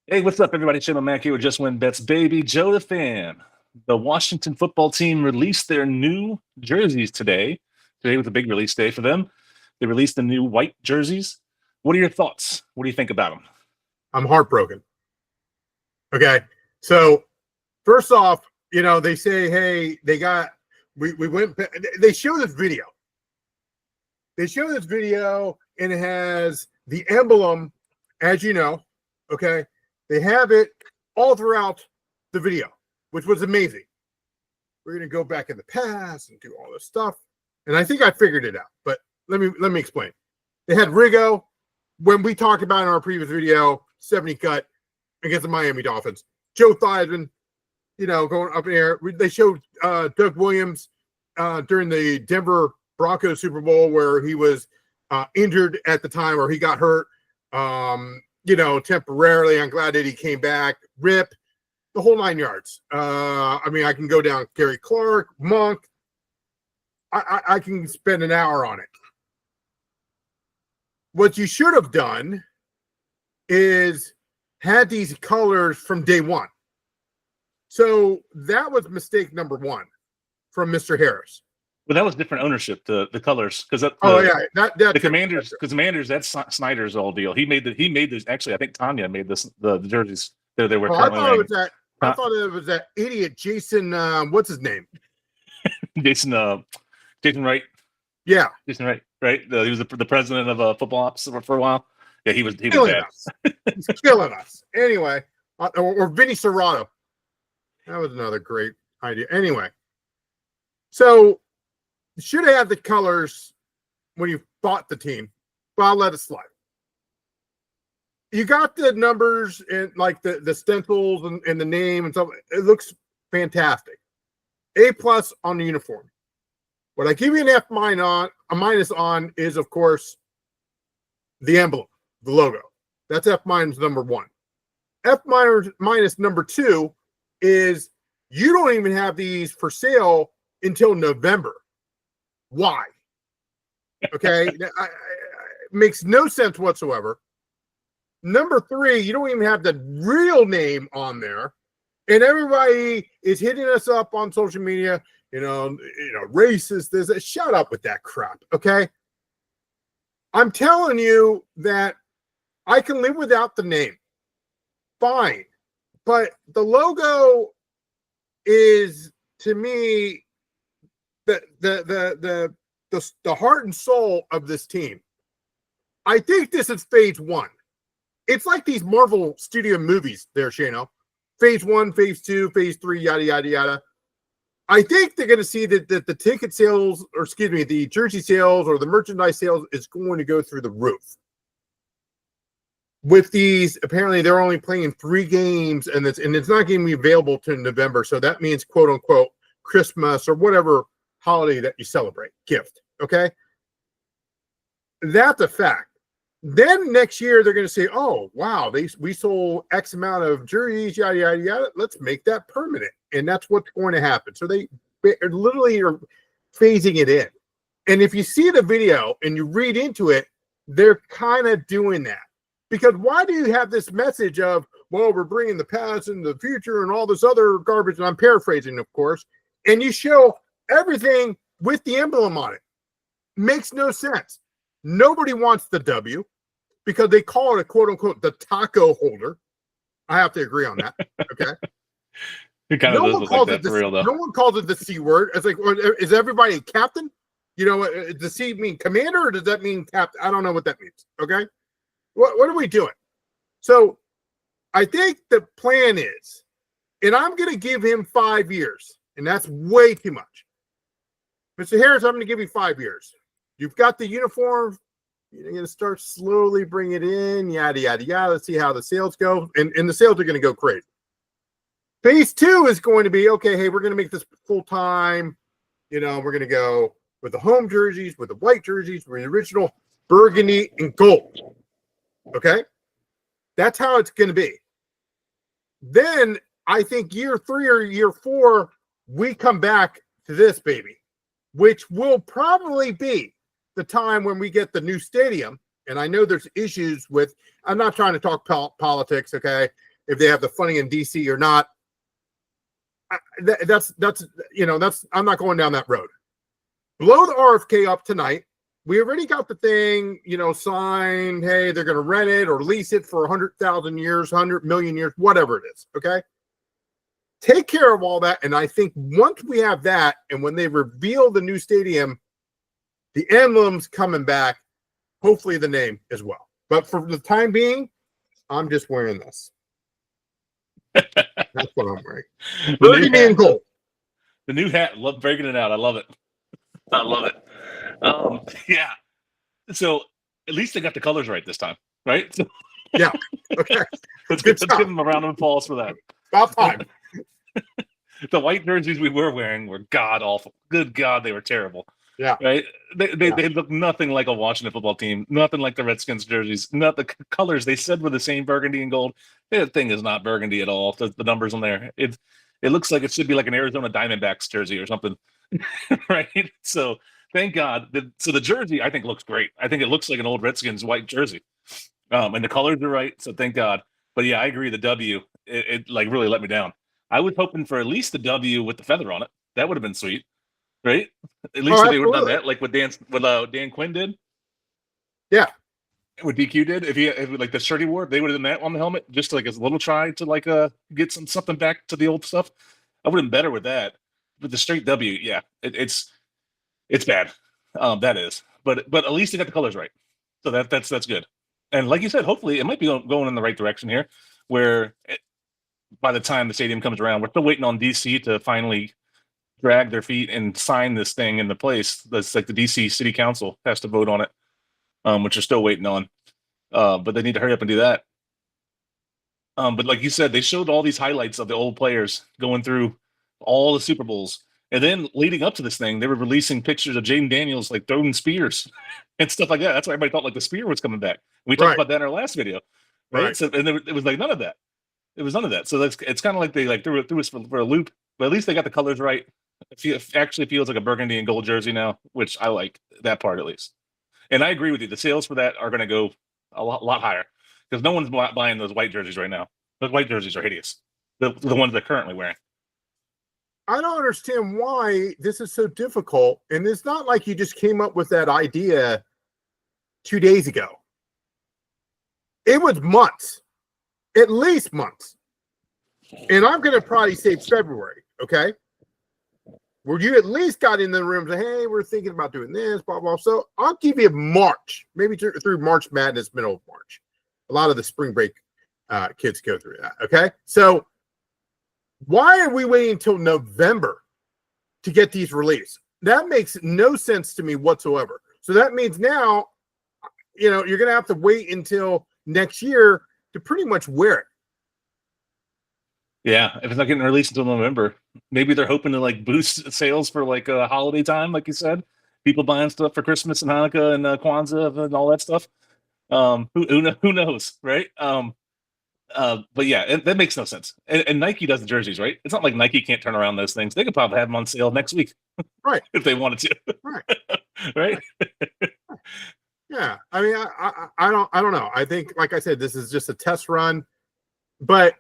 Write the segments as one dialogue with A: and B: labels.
A: Hey, what's up, everybody? Shane Mack here with JustWinBetsBaby. Joe the fan. The Washington football team released their new jerseys today. Today was a big release day for them. They released the new white jerseys. What are your thoughts? What do you think about them?
B: I'm heartbroken. Okay. So first off, they say, hey, we went, they show this video. They show this video and it has the emblem, as you know, okay? They have it all throughout the video, which was amazing. We're going to go back in the past and do all this stuff. And I think I figured it out, but let me explain. They had Rigo, when we talked about in our previous video, 70 cut against the Miami Dolphins. Joe Theismann, going up in the air. They showed Doug Williams during the Denver Broncos Super Bowl where he was injured at the time, or he got hurt, temporarily. I'm glad that he came back. Rip, the whole 9 yards. I can go down Gary Clark, Monk. I can spend an hour on it. What you should have done is had these colors from day one. So that was mistake number one from Mr. Harris.
A: Well, that was different ownership, the colors, because the Commanders, because Commanders, that's Snyder's old deal. He made this. Actually, I think Tanya made the jerseys. They were.
B: I thought it was that idiot Jason. What's his name?
A: Jason Wright.
B: Yeah,
A: Jason Wright. Right. He was the president of football ops for a while. Yeah, he was
B: killing us. He's killing us. Anyway, or Vinny Serrato. That was another great idea. Anyway, so you should have had the colors when you bought the team. Well, I'll let it slide. You got the numbers and like the stencils and the name and stuff. It looks fantastic. A+ on the uniform. What I give you an a minus on is, of course, the emblem, the logo. That's F- number one. F- number two is you don't even have these for sale until November. Why? Okay. It makes no sense whatsoever. Number three, you don't even have the real name on there. And everybody is hitting us up on social media, racist, this. Shut up with that crap. Okay. I'm telling you that I can live without the name. Fine. But the logo is, to me, the heart and soul of this team. I think this is phase one. It's like these Marvel Studio movies there, Shano. Phase one, phase two, phase three, yada, yada, yada. I think they're going to see that the ticket sales, or excuse me, the jersey sales or the merchandise sales is going to go through the roof. With these, apparently they're only playing 3 games, and it's not going to be available to November. So that means, quote unquote, Christmas or whatever holiday that you celebrate, gift. Okay. That's a fact. Then next year they're going to say, oh, wow, we sold X amount of jerseys, yada, yada, yada. Let's make that permanent. And that's what's going to happen. So they literally are phasing it in. And if you see the video and you read into it, they're kind of doing that. Because why do you have this message of, well, we're bringing the past into the future and all this other garbage? And I'm paraphrasing, of course. And you show everything with the emblem on it. Makes no sense. Nobody wants the W because they call it a quote unquote the taco holder. I have to agree on that. Okay.
A: No one calls it the C word. It's like, is everybody a captain? Does C mean commander or does that mean captain? I don't know what that means. Okay. What are we doing? So I think the plan is, and I'm going to give him 5 years, and that's way too much. Mr. Harris, I'm going to give you 5 years. You've got the uniform. You're going to start slowly bring it in, yada, yada, yada. Let's see how the sales go. And the sales are going to go crazy. Phase 2 is going to be, okay, hey, we're going to make this full-time. We're going to go with the home jerseys, with the white jerseys, with the original burgundy and gold. Okay? That's how it's going to be. Then I think year 3 or year 4, we come back to this, baby, which will probably be the time when we get the new stadium. And I know there's issues with, I'm not trying to talk politics, okay?
B: if they have the funding in DC or not. That's I'm not going down that road. Blow the RFK up tonight. We already got the thing, signed. Hey, they're going to rent it or lease it for 100,000 years, 100 million years, whatever it is. Okay. Take care of all that. And I think once we have that, and when they reveal the new stadium, the emblem's coming back, hopefully the name as well. But for the time being, I'm just wearing this. That's what I'm wearing. Burgundy and gold.
C: The new hat, love breaking it out. I love it. I love it. Yeah. So at least they got the colors right this time, right?
B: Yeah. Okay.
C: let's give them a round of applause for that.
B: About time.
C: The white jerseys we were wearing were god awful. Good God, they were terrible.
B: Yeah.
C: Right. They look nothing like a Washington football team. Nothing like the Redskins jerseys. Not the colors they said were the same burgundy and gold. That thing is not burgundy at all. The numbers on there. It looks like it should be like an Arizona Diamondbacks jersey or something. Right. So thank God. So the jersey I think looks great. I think it looks like an old Redskins white jersey. And the colors are right. So thank God. But yeah, I agree. The W, it like really let me down. I was hoping for at least the W with the feather on it. That would have been sweet. Right? At least if they would have done that, like what Dan Quinn did.
B: Yeah.
C: What DQ did. If like the shirt he wore, they would have done that on the helmet, just like as a little try to like get something back to the old stuff. I would have been better with that. With the straight W, yeah, it's bad. That is. But at least they got the colors right. So that's good. And like you said, hopefully it might be going in the right direction here, where by the time the stadium comes around, we're still waiting on DC to finally drag their feet and sign this thing into place. That's like the DC City Council has to vote on it, which we're still waiting on. But they need to hurry up and do that. But like you said, they showed all these highlights of the old players going through all the Super Bowls. And then leading up to this thing, they were releasing pictures of Jaden Daniels like throwing spears and stuff like that. That's why everybody thought like the spear was coming back. We talked about that in our last video. Right. So, and it was like none of that. It was none of that. So it's kind of like they like threw us for a loop, but at least they got the colors right. It actually feels like a burgundy and gold jersey now, which I like that part at least. And I agree with you. The sales for that are going to go a lot higher because no one's buying those white jerseys right now. Those white jerseys are hideous. The ones they're currently wearing.
B: I don't understand why this is so difficult. And it's not like you just came up with that idea 2 days ago. It was months, at least months. And I'm going to probably say February, okay? Where you at least got in the room and say, hey, we're thinking about doing this, blah, blah. So I'll give you March, maybe through March Madness, middle of March. A lot of the spring break kids go through that, okay? So why are we waiting until November to get these released? That makes no sense to me whatsoever. So that means now, you're going to have to wait until next year to pretty much wear it.
C: Yeah, if it's not getting released until November, maybe they're hoping to like boost sales for like a holiday time, like you said. People buying stuff for Christmas and Hanukkah and Kwanzaa and all that stuff. Who knows, right? But yeah, that makes no sense. And Nike does the jerseys, right? It's not like Nike can't turn around those things. They could probably have them on sale next week,
B: right?
C: If they wanted to,
B: right?
C: Right?
B: Yeah, I mean, I don't know. I think, like I said, this is just a test run, but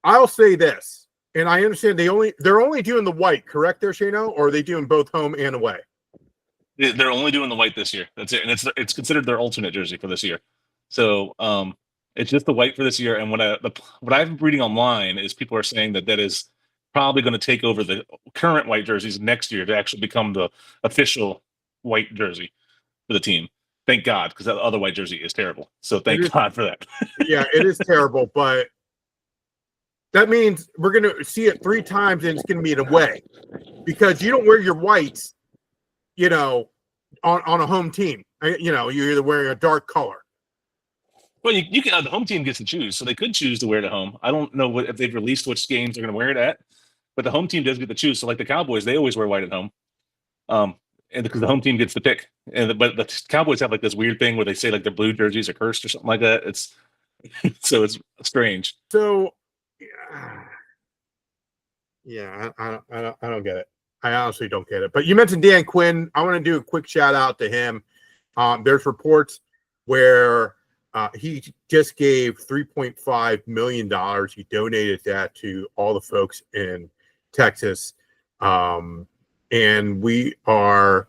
B: I'll say this, and I understand they're only doing the white, correct there, Shano? Or are they doing both home and away?
C: They're only doing the white this year. That's it, and it's considered their alternate jersey for this year. So it's just the white for this year. And what I'm reading online is people are saying that is probably going to take over the current white jerseys next year to actually become the official white jersey for the team. Thank God, because that other white jersey is terrible. So thank God for that.
B: Yeah, it is terrible, but that means we're going to see it 3 times and it's going to be in away because you don't wear your whites, on a home team. You're either wearing a dark color.
C: Well, you can. The home team gets to choose, so they could choose to wear it at home. I don't know if they've released which games they're going to wear it at, but the home team does get to choose. So, like the Cowboys, they always wear white at home, and because the home team gets to pick. But the Cowboys have like this weird thing where they say like their blue jerseys are cursed or something like that. It's so it's strange.
B: So, yeah, I don't get it. I honestly don't get it. But you mentioned Dan Quinn. I want to do a quick shout out to him. There's reports where he just gave $3.5 million. He donated that to all the folks in Texas. And we are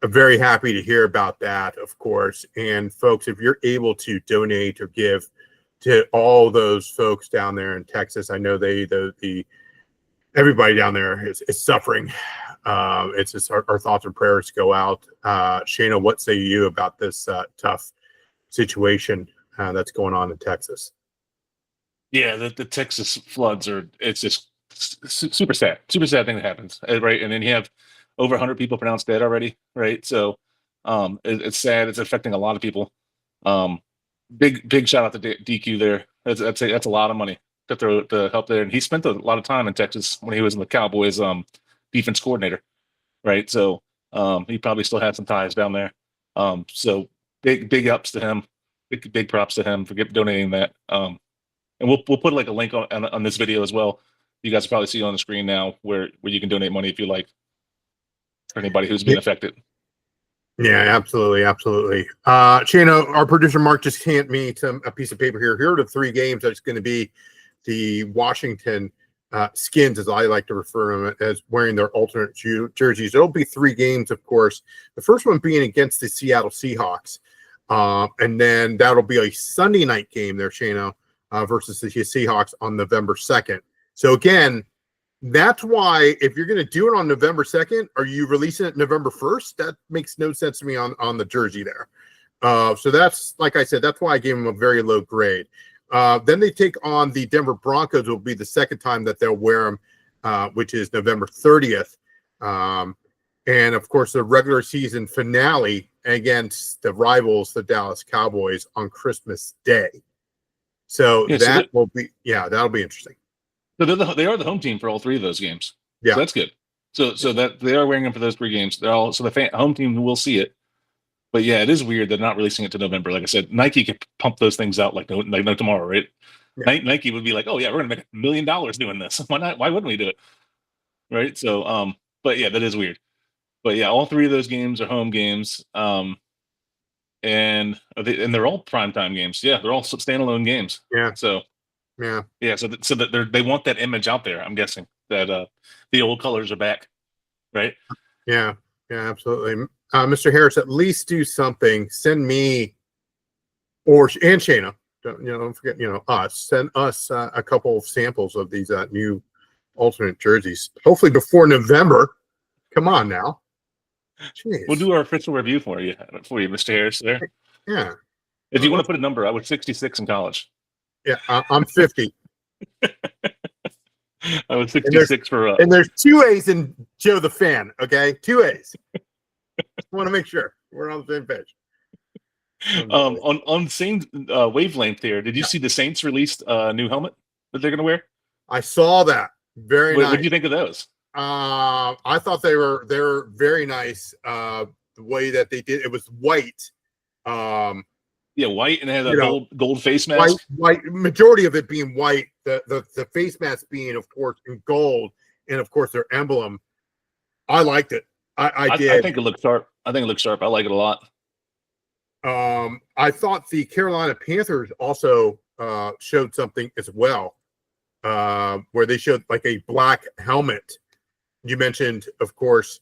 B: very happy to hear about that, of course. And folks, if you're able to donate or give to all those folks down there in Texas, I know everybody down there is suffering. It's just our thoughts and prayers go out. Shayna, what say you about this tough situation that's going on in Texas?
C: Yeah, the Texas floods it's just super sad thing that happens, right? And then you have over 100 people pronounced dead already, right? So it's sad. It's affecting a lot of people. Big shout out to DQ there. That's a lot of money to throw to help there. And he spent a lot of time in Texas when he was in the Cowboys defense coordinator, right? So he probably still had some ties down there. So big ups to him. Big props to him for donating that. And we'll put like a link on this video as well. You guys probably see on the screen now where you can donate money if you like for anybody who's been affected.
B: Yeah, absolutely. Shayna, our producer Mark just handed me a piece of paper here. Here are the 3 games that's going to be the Washington Skins, as I like to refer to them, as wearing their alternate jerseys. There'll be 3 games, of course. The first one being against the Seattle Seahawks. And then that'll be a Sunday night game there, Shayna, versus the Seahawks on November 2nd. So again, that's why if you're going to do it on November 2nd, are you releasing it November 1st? That makes no sense to me on the jersey there. So that's, like I said, that's why I gave them a very low grade. Then they take on the Denver Broncos. Will be the second time that they'll wear them, which is November 30th. And of course, the regular season finale against the rivals, the Dallas Cowboys, on Christmas Day. So that'll be interesting.
C: So they are the home team for all 3 of those games.
B: Yeah,
C: so that's good. So that they are wearing them for those 3 games. They're all the home team will see it. But yeah, it is weird they're not releasing it to November. Like I said, Nike could pump those things out like no tomorrow, right? Yeah. Nike would be like, oh yeah, we're gonna make $1 million doing this. Why not? Why wouldn't we do it? Right. So but yeah, that is weird. But yeah, all 3 of those games are home games. And they're all primetime games. Yeah, they're all standalone games.
B: Yeah.
C: So so that they want that image out there. I'm guessing that the old colors are back, right?
B: Yeah, absolutely. Mr. Harris, at least do something. Send me and Shayna. Don't forget, us. Send us a couple of samples of these new alternate jerseys. Hopefully before November. Come on now. Jeez.
C: We'll do our official review for you, Mr. Harris. There.
B: Yeah.
C: If you want to put a number, I was 66 in college.
B: Yeah, I'm 50.
C: I was 66
B: and there's 2 A's in Joe the Fan. Okay, 2 A's. I want to make sure we're on the same page.
C: On same wavelength here, did you see the Saints released a new helmet that they're going to wear?
B: I saw that. Very nice.
C: What did you think of those?
B: I thought they were very nice. The way that they did it was white.
C: White, and they had a gold face mask.
B: White, majority of it being white. The face mask being, of course, in gold, and of course their emblem. I liked it. I did.
C: I think it looked sharp. I like it a lot.
B: I thought the Carolina Panthers also showed something as well, where they showed like a black helmet. You mentioned, of course,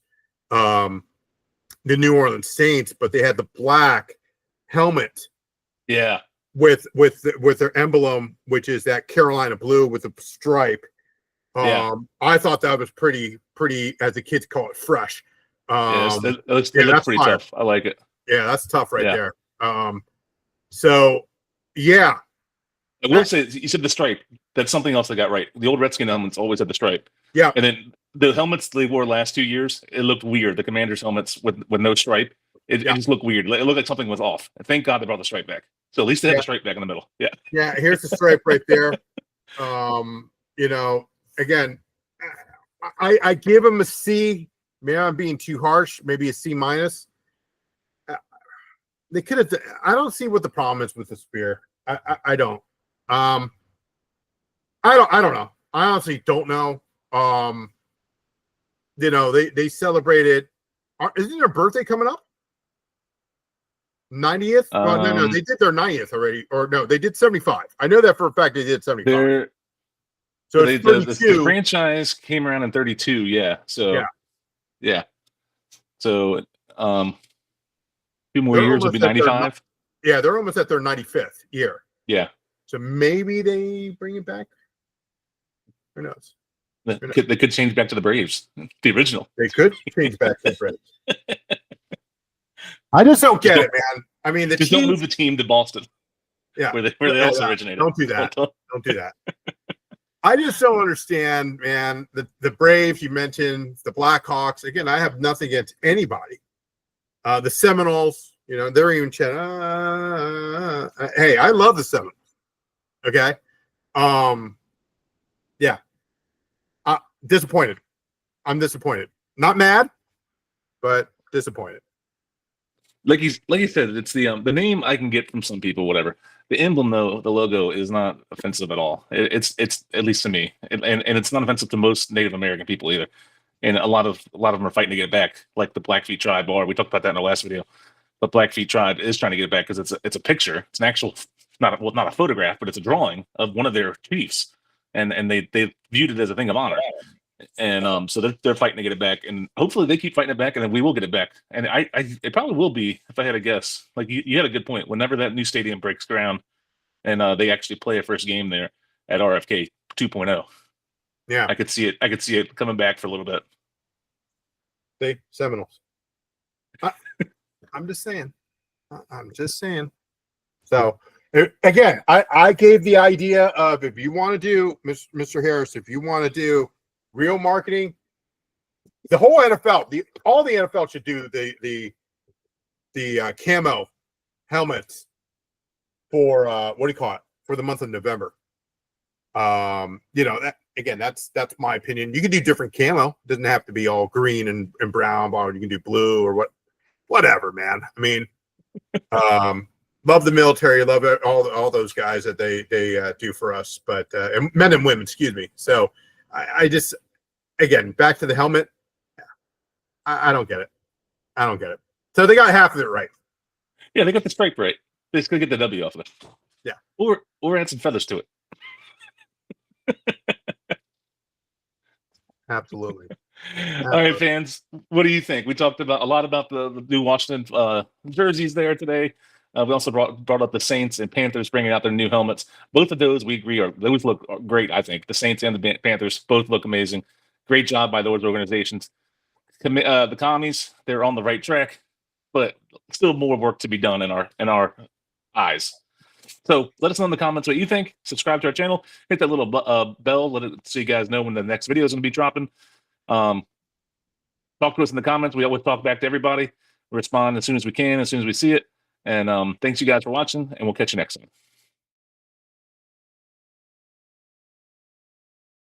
B: the New Orleans Saints, but they had the black helmet.
C: Yeah,
B: with their emblem, which is that Carolina blue with a stripe. I thought that was pretty, as the kids call it, fresh.
C: It looks pretty tough. I like it.
B: Yeah, that's tough right there. So yeah,
C: I will say, you said the stripe. That's something else they got right. The old Redskin helmets always had the stripe.
B: Yeah,
C: and then the helmets they wore last 2 years, it looked weird. The Commanders helmets with no stripe, it just looked weird. It looked like something was off. And thank God they brought the stripe back. So at least they had the stripe back in the middle. Yeah.
B: Yeah. Here's the stripe right there. Again, I give them a C. Maybe I'm being too harsh. Maybe a C minus. They could have. I don't see what the problem is with the spear. I don't. I don't know. I honestly don't know. They celebrated. Isn't their birthday coming up? 90th? Well, no, they did their 90th already. Or no, they did 75. I know that for a fact they did 75.
C: So the franchise came around in 32, yeah. So yeah. So 2 more years will be 95.
B: Yeah, they're almost at their 95th year.
C: Yeah.
B: So maybe they bring it back. Who knows?
C: They could change back to the Braves, the original.
B: They could change back to the Braves. I just don't get it, man. I mean,
C: don't move the team to Boston.
B: Yeah,
C: where they also originated.
B: Don't do that. Don't do that. I just don't understand, man. The Braves, you mentioned the Blackhawks. Again, I have nothing against anybody. The Seminoles, they're even chatting. Hey, I love the Seminoles. Okay. Yeah. Disappointed. I'm disappointed. Not mad, but disappointed.
C: Like you said, it's the name I can get from some people, whatever. The emblem, though, the logo is not offensive at all. It's at least to me, and it's not offensive to most Native American people either. And a lot of them are fighting to get it back, like the Blackfeet tribe. Or we talked about that in the last video. The Blackfeet tribe is trying to get it back because it's a picture. It's an actual not a photograph, but it's a drawing of one of their chiefs, and they viewed it as a thing of honor. And so they're fighting to get it back, and hopefully they keep fighting it back, and then we will get it back. And it probably will be, if I had to guess. Like you had a good point. Whenever that new stadium breaks ground, and they actually play a first game there at RFK 2.0,
B: yeah,
C: I could see it coming back for a little bit.
B: See, Seminoles. I'm just saying. So again, I gave the idea of, if you want to do, Mr. Harris, if you want to do real marketing, the whole NFL, all the NFL should do the camo helmets for what do you call it, for the month of November. That again, that's my opinion. You can do different camo. It doesn't have to be all green and brown, or you can do blue or whatever, man. I mean, love the military, love all those guys that they do for us, but men and women, excuse me. So I just, again, back to the helmet. I don't get it. I don't get it. So they got half of it right.
C: Yeah, they got the stripe right. They just gotta get the W off of it.
B: Yeah,
C: or add some feathers to it.
B: Absolutely.
C: All right, fans, what do you think? We talked a lot about the new Washington jerseys there today. We also brought up the Saints and Panthers bringing out their new helmets. Both of those, we agree, those look great, I think. The Saints and the Panthers both look amazing. Great job by those organizations. The commies, they're on the right track, but still more work to be done in our eyes. So let us know in the comments what you think. Subscribe to our channel. Hit that little bell so you guys know when the next video is going to be dropping. Talk to us in the comments. We always talk back to everybody. We respond as soon as we can, as soon as we see it. And thanks you guys for watching, and we'll catch you next time.